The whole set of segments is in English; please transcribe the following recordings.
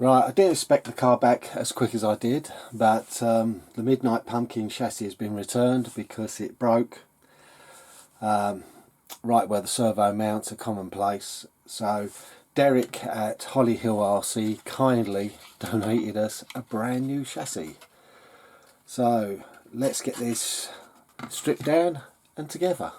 Right, I didn't expect the car back as quick as I did, but the Midnight Pumpkin chassis has been returned because it broke right where the servo mounts are commonplace. So Derek at Holly Hill RC kindly donated us a brand new chassis. So let's get this stripped down and together.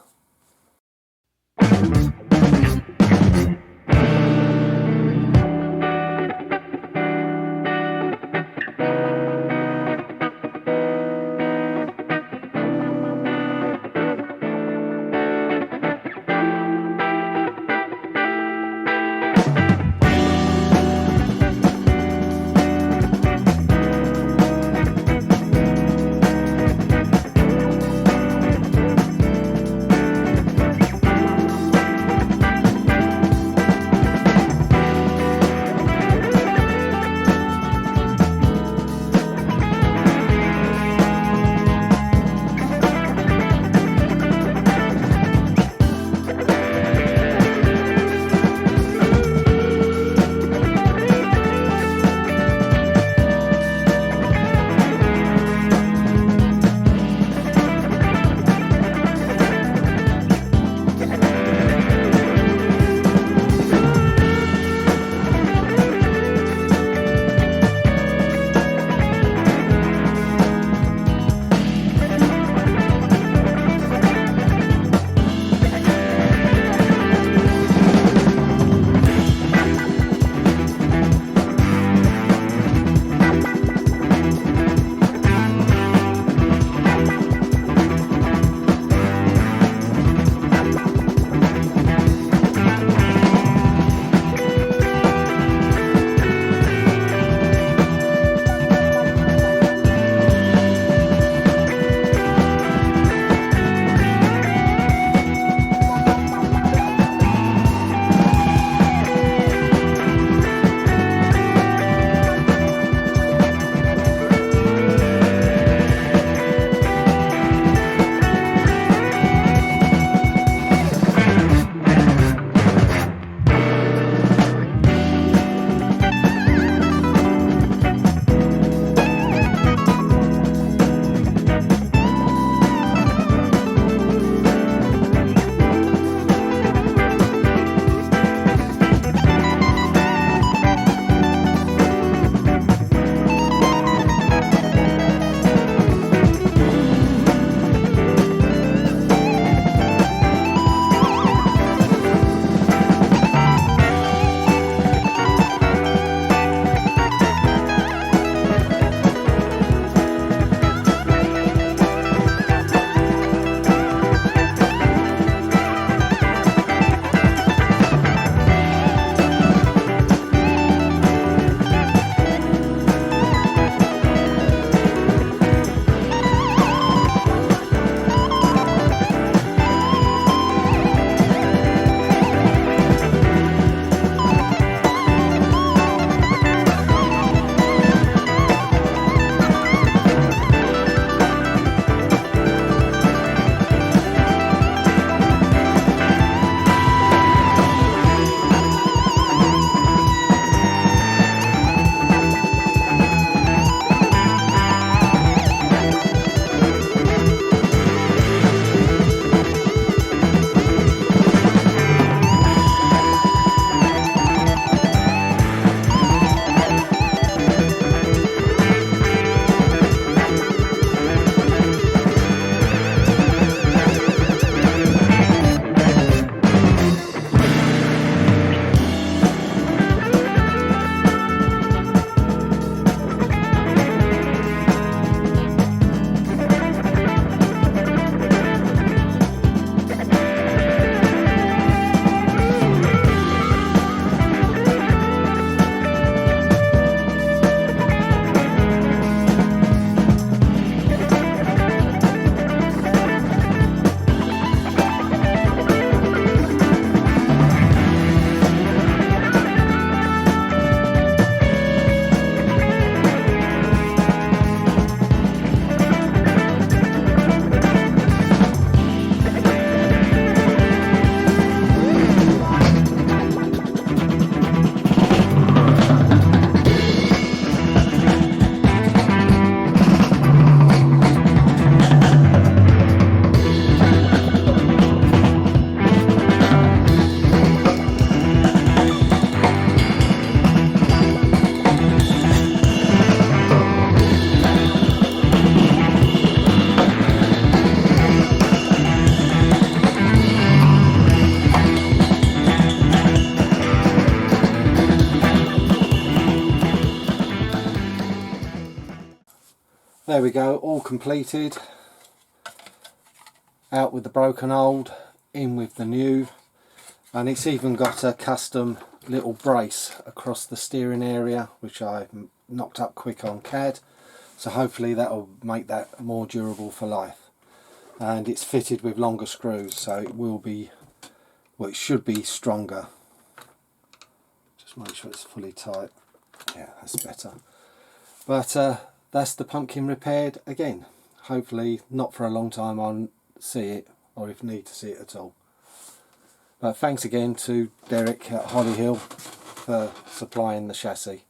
there we go, all completed. Out with the broken old, in with the new, and it's even got a custom little brace across the steering area which I knocked up quick on CAD, so hopefully that'll make that more durable for life. And it's fitted with longer screws, so it will be, well, it should be stronger. Just make sure it's fully tight. Yeah, that's better. But that's the pumpkin repaired again. Hopefully not for a long time I'll see it, or if need to see it at all. But thanks again to Derek at Holly Hill for supplying the chassis.